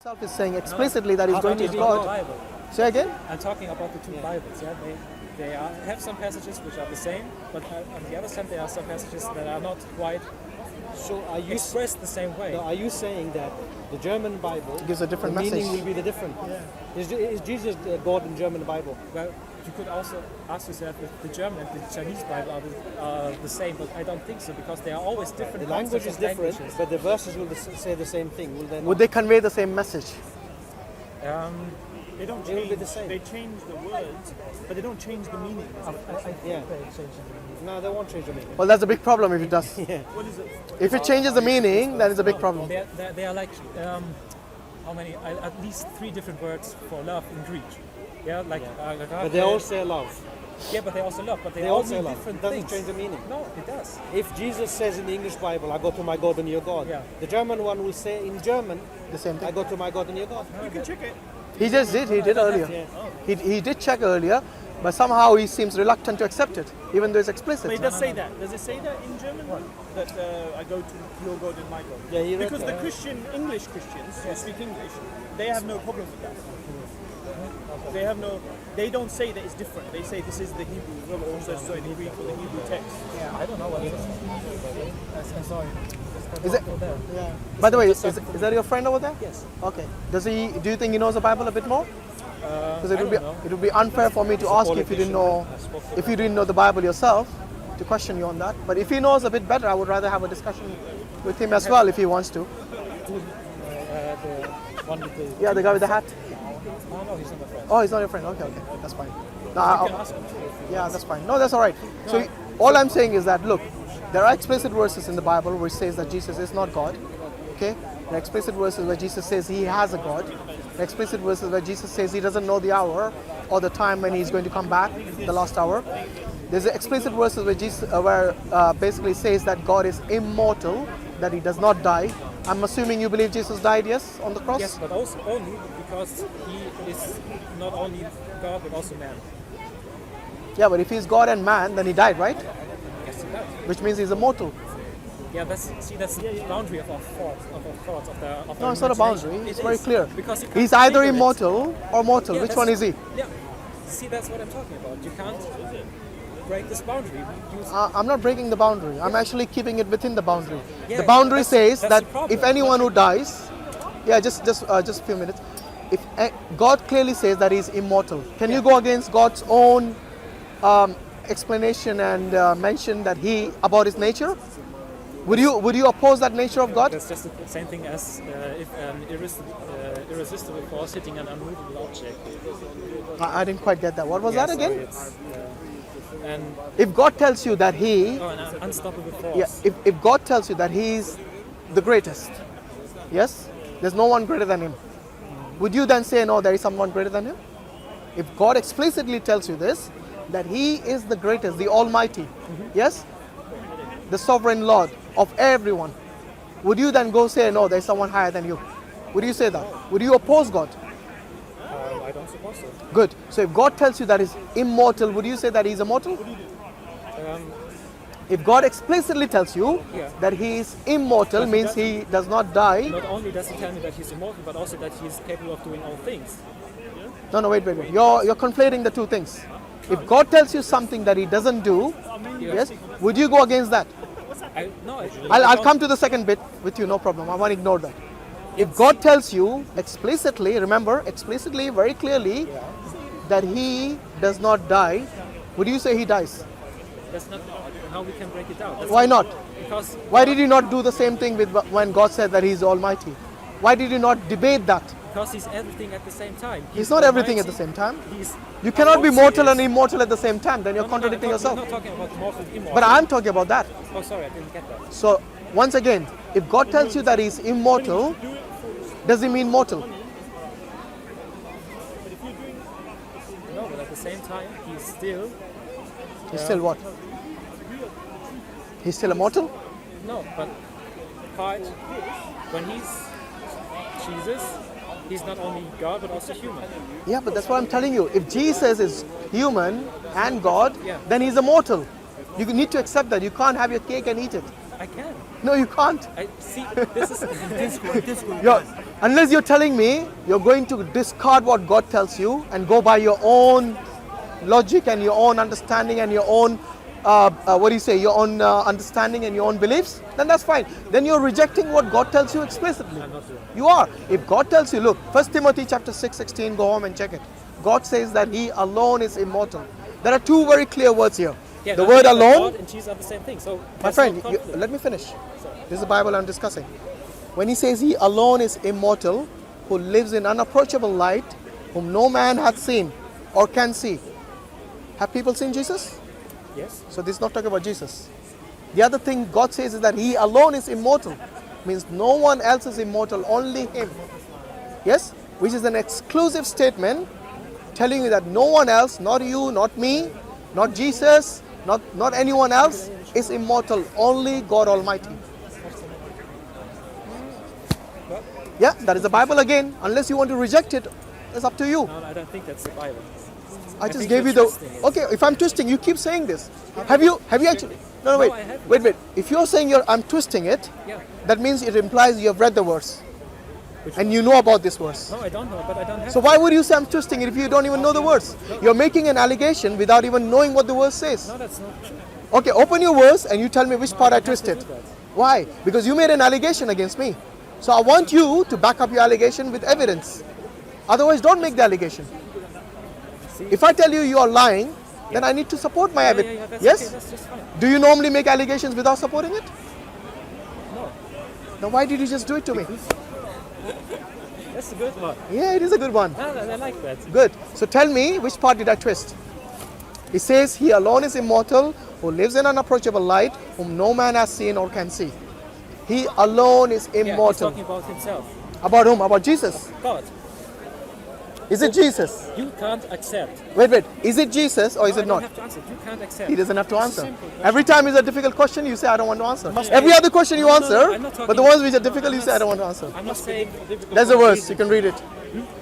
himself is saying explicitly that he's going to about God. the Bible. Say again? I'm talking about the two Bibles. Yeah, have some passages which are the same, but on the other side there are some passages that are not quite So are you expressed the same way. no, are you saying that the German Bible Gives a different the message. meaning will be the different? Is Jesus God in German Bible? Well, you could also ask yourself if the German and the Chinese Bible are the same, but I don't think so because they are always different. The language is concepts of different, languages. but the verses will say the same thing. Will they not? Would they convey the same message? They don't It will change. be the same. They change the words, but they don't change the meaning. Yeah. No, they won't change the meaning. Well, that's a big problem if it does. What is it? If it changes the meaning, then it's a big problem. They are like how many? At least 3 different words for love in Greek. Yeah, like. But they all say love. Yeah, but they also love. But They all all mean say love. different It doesn't things. change the meaning. No, it does. If Jesus says in the English Bible, I go to my God and your God, Yeah. the German one will say in German, The same I thing. go to my God and your God. You can check it. He just did. He did earlier. He did check earlier, but somehow he seems reluctant to accept it, even though it's But it explicit. does say that. Does it say that in German? That I go to your God and my God. Yeah, he read Because that. the English Christians who speak English, they have no problem with that. They have no. They don't say that it's different. They say this is the Hebrew, well, also so in the Greek or the Hebrew text. Yeah, I don't know what it is. I'm sorry. Is it? By the way, is that your friend over there? Yes. Okay. Do you think he knows the Bible a bit more? Because it I would be don't know. it would be unfair for me to ask you if you didn't know the Bible yourself, to question you on that. But if he knows a bit better, I would rather have a discussion with him as well if he wants to. The one with the. Yeah, the guy with the hat. Oh no, he's not my friend. Oh, he's not your friend. Okay, that's fine. No, You can ask him. yeah, that's fine. No, that's all right. So all I'm saying is that look, there are explicit verses in the Bible which says that Jesus is not God. Okay, there are explicit verses where Jesus says he has a God. There are explicit verses where Jesus says he doesn't know the hour or the time when he's going to come back, the last hour. There's explicit verses where Jesus, basically says that God is immortal, that he does not die. I'm assuming you believe Jesus died, yes, on the cross? Yes, but also only because he is not only God but also man. Yeah, but if he's God and man, then he died, right? Yes, he does. Which means he's immortal. Yeah, that's the boundary of our thoughts of the. No, it's not a boundary. It's very clear. Because you can't He's either figure it. immortal or mortal. Yeah, Which that's- one is he? Yeah. See, that's what I'm talking about. You can't break this boundary. I'm not breaking the boundary. I'm actually keeping it within the boundary. Yeah, The boundary that's- says that's that the problem. if anyone who dies, yeah, just a few minutes. If God clearly says that he's immortal, can you go against God's own explanation and mention that he about his nature? Would you oppose that nature of God? That's just the same thing as if an irresistible force hitting an unmovable object. I didn't quite get that. What was that Sorry, again? it's, and If God tells you that he an unstoppable force. Yeah, if God tells you that he's the greatest, yes, there's no one greater than him, would you then say, no, there is someone greater than him? If God explicitly tells you this, that he is the greatest, the almighty, yes, the sovereign Lord of everyone, would you then go say, no, there's someone higher than you? Would you say that? Would you oppose God? I don't suppose so. Good. So if God tells you that he's immortal, would you say that he's immortal? If God explicitly tells you Yeah. that he is immortal, means he does not die. Not only does he tell me that he's immortal, but also that he's capable of doing all things. No, wait. You're conflating the two things. If God tells you something that he doesn't do, yes, would you go against that? I'll come to the second bit with you, no problem. I won't ignore that. If God tells you explicitly, remember, explicitly, very clearly, that he does not die, would you say he dies? That's not how we can break it down. That's Why not? Because Why did you not do the same thing with when God said that he's almighty? Why did you not debate that? he's everything at the same time. He's not everything at the same time. He's You cannot be all mortal and serious. immortal at the same time, then you're No, contradicting I'm yourself. not talking about mortal, immortal. But I'm talking about that. Oh, sorry, I didn't get that. So, once again, if God tells you that he's immortal, does he mean mortal? No, but at the same time, he's still He's still what? He's still immortal? no. But when he's Jesus, he's not only God but also human. Yeah, but that's what I'm telling you. If Jesus is human and God, Yeah. then he's immortal. You need to accept that. You can't have your cake and eat it. I can. No, you can't. I see. This is This group You're, Unless you're telling me you're going to discard what God tells you and go by your own logic and your own understanding and your own, your own understanding and your own beliefs, then that's fine. Then you're rejecting what God tells you explicitly. I'm not doing it. You are. If God tells you, look, 1 Timothy chapter 6:16, go home and check it. God says that He alone is immortal. There are two very clear words here. Yeah, The I word think that alone. God and Jesus are the same thing. So My there's friend, no conflict. let me finish. This is the Bible I'm discussing. When He says He alone is immortal, who lives in unapproachable light, whom no man hath seen or can see. Have people seen Jesus? Yes. So this is not talking about Jesus. The other thing God says is that He alone is immortal. Means no one else is immortal, only Him. Yes? Which is an exclusive statement telling you that no one else, not you, not me, not Jesus, not anyone else is immortal, only God Almighty. Yeah, that is the Bible again. Unless you want to reject it, it's up to you. No, I don't think that's the Bible. I just think gave you you're the. twisting it. Okay, if I'm twisting, you keep saying this. Have you actually? No, wait, I haven't. wait. If you're saying I'm twisting it, Yeah. that means it implies you have read the verse and you know about this verse. No, I don't know, but I don't have. So why would you say I'm twisting it if you don't even know the verse? You're making an allegation without even knowing what the verse says. No, that's not true. Okay, open your verse and you tell me which part I don't have to twisted. do that. Why? Because you made an allegation against me. So I want you to back up your allegation with evidence. Otherwise, don't make the allegation. If I tell you you are lying, then I need to support my evidence. That's Yes? okay, that's just fine. Do you normally make allegations without supporting it? No, Then why did you just do it to me? that's a good one. Yeah, it is a good one. No, I like that. Good. So tell me, which part did I twist? It says, He alone is immortal, who lives in unapproachable light, whom no man has seen or can see. He alone is Yeah, he's immortal. talking about himself. About whom? About Jesus. God, Is it Jesus? you can't accept. Wait. Is it Jesus or is No, it I don't not? have to answer. You can't accept. He doesn't have to It's a answer. simple question. Every time it's a difficult question, you say, I don't want to answer. be- Every other question you No, answer, I'm not talking- but the ones which are difficult, you say, I don't want to answer. I'm not saying. There's a verse, you can read it.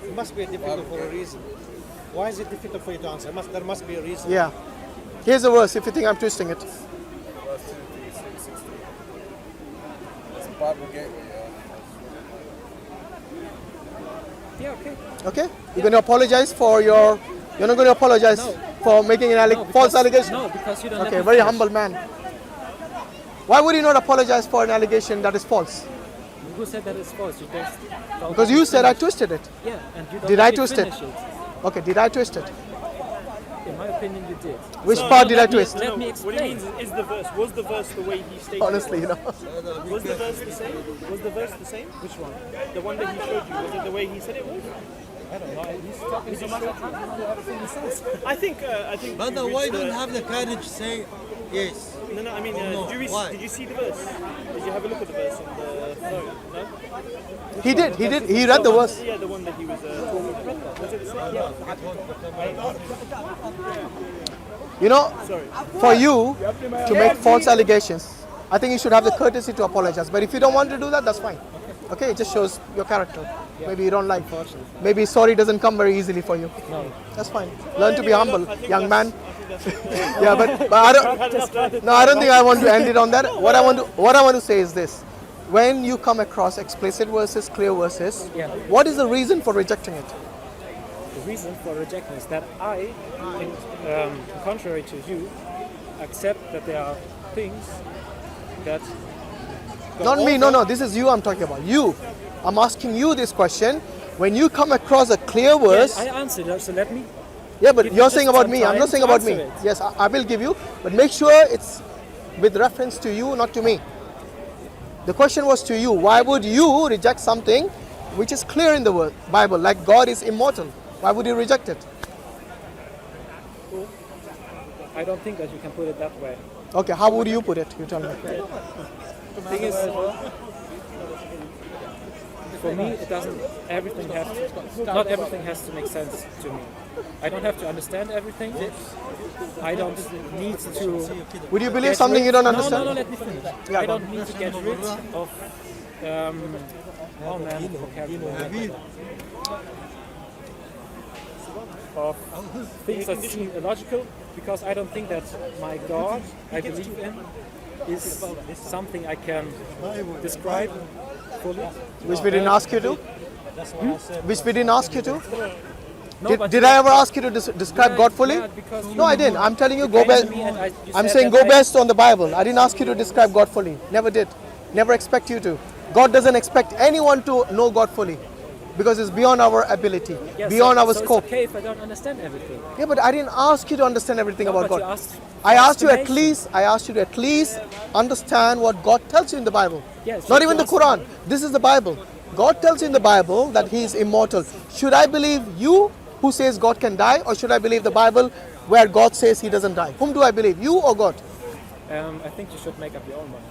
It must be difficult for a reason. Why is it difficult for you to answer? There must be a reason. Yeah. Here's a verse if you think I'm twisting it. Yeah, okay. Okay? You're going to apologize for your. You're not going to apologize No. for making an No, false because- allegation? No, because you don't. Okay, let me very finish. humble man. Why would you not apologize for an allegation that is false? Who said that it's false? You just don't Because let you me said I finish. twisted it. Yeah, and you don't Did let I me twist it? finish Okay, did I twist it? In my opinion, you did. Which part did I let me- twist? Let me What he explain. means is the verse. Was the verse the way he stated? Honestly, you know. Was the verse the same? Was the verse the same? Which one? The one that he showed you. Was it the way he said it was? I don't know. He's talking so much. I can't remember everything he says. I think. Brother, you why reached don't the- have the courage to say yes? No, I mean, no? Why? did you see the verse? Did you have a look at the verse on the phone? No. He did. He read the verse. Yeah, the one that he was talking about. Was it the same? Yeah. You know, Sorry. for you to make false allegations, I think you should have the courtesy to apologize. But if you don't want to do that, that's fine. Okay, it just shows your character. Maybe you don't like. Maybe sorry doesn't come very easily for you. No. That's fine. Learn to be Anyway, humble, look, I think young man. that's- Yeah, but I don't. No, I don't think I want to end it on that. What I want to say is this: when you come across explicit verses, clear verses, Yeah. what is the reason for rejecting it? The reason for rejecting is that I, contrary to you, accept that there are things that. go Not me. over- No. This is you. I'm talking about you. I'm asking you this question. When you come across a clear Yeah, verse, I answered it, so let me. yeah, but Give you're me saying just about some me. I'm time not saying to about me. answer it. Yes, I will give you, but make sure it's with reference to you, not to me. The question was to you. Why would you reject something which is clear in the Bible, like God is immortal? Why would you reject it? I don't think that you can put it that way. Okay, how would you put it? You tell me. Thing is, for me, it doesn't. Everything has to. Not everything has to make sense to me. I don't have to understand everything. I don't need to. Would you believe get something rid- you don't No, understand? let me finish. Yeah, I go don't need to get rid of. Oh man, vocabulary. Of things that seem illogical, because I don't think that my God I believe in is something I can describe fully. Which we didn't ask you to. That's what I said. which we didn't ask you to? No, but Did I ever ask you to describe God fully? Yeah, because No, I didn't. I'm telling you, go came to based. me and you I'm said saying that go based on the Bible. I didn't ask you to describe God fully. Never did. Never expect you to. God doesn't expect anyone to know God fully, because it's beyond our ability, Yeah, beyond our so scope. It's okay if I don't understand everything. Yeah, but I didn't ask you to understand everything No, about but you God. asked I asked you at explanation. least. I asked you to at least understand what God tells you in the Bible. Yes, Not you even the asked- Quran. This is the Bible. God tells you in the Bible that He is immortal. Should I believe you, who says God can die, or should I believe the Bible where God says He doesn't die? Whom do I believe, you or God? I think you should make up your own mind.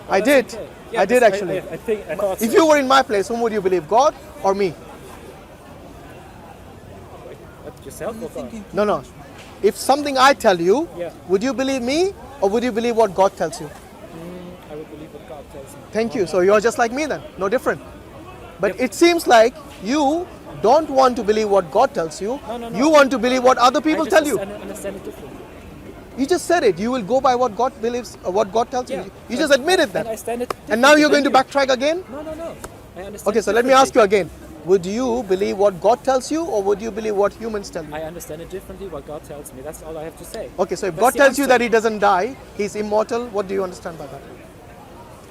I That's did. okay. I did that's- actually. I thought If so. you were in my place, whom would you believe, God or me? But yourself or God? No, no. If something I tell you, Yeah. would you believe me or would you believe what God tells you? I would believe what God tells me. Thank you. So you're just like me then, no different. But it seems like you don't want to believe what God tells you. No. You want to believe what other people I tell just you. understand it differently. You just said it. You will go by what God believes, or what God tells Yeah. you. You just admitted And I that. stand it And now you're differently going to than backtrack again? you. No. I understand Okay, it so let me ask you differently. again. Would you believe what God tells you or would you believe what humans tell you? I understand it differently what God tells me. That's all I have to say. Okay, so if That's God the tells you answer. that He doesn't die, He's immortal, what do you understand by that?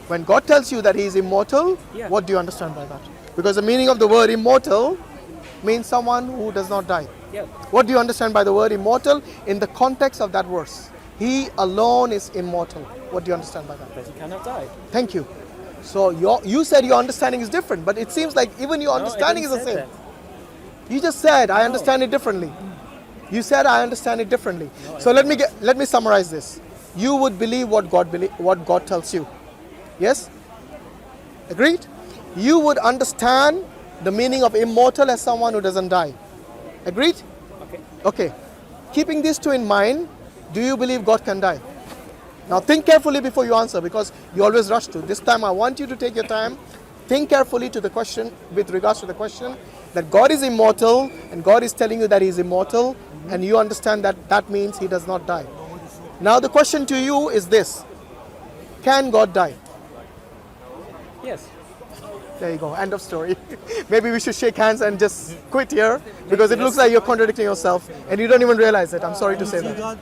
When God tells you that He is immortal, Yeah. what do you understand by that? Because the meaning of the word immortal means someone who does not die. Yeah. What do you understand by the word immortal in the context of that verse? He alone is immortal. What do you understand by that? That he cannot die. Thank you. So you said your understanding is different, but it seems like even your understanding is No, the I same. didn't say You just said I understand it differently. You said I understand it differently. So let me summarize this. You would believe what God tells you. Yes? Agreed? You would understand the meaning of immortal as someone who doesn't die. Agreed? that. Okay. Okay. Keeping these two in mind, do you believe God can die? Now think carefully before you answer, because you always rush to. This time I want you to take your time, think carefully to the question, with regards to the question, that God is immortal and God is telling you that He is immortal, and you understand that that means He does not die. Now the question to you is this: can God die? Yes. There you go, end of story. Maybe we should shake hands and just quit here, because it looks like you're contradicting yourself and you don't even realize it. I'm sorry to say that. God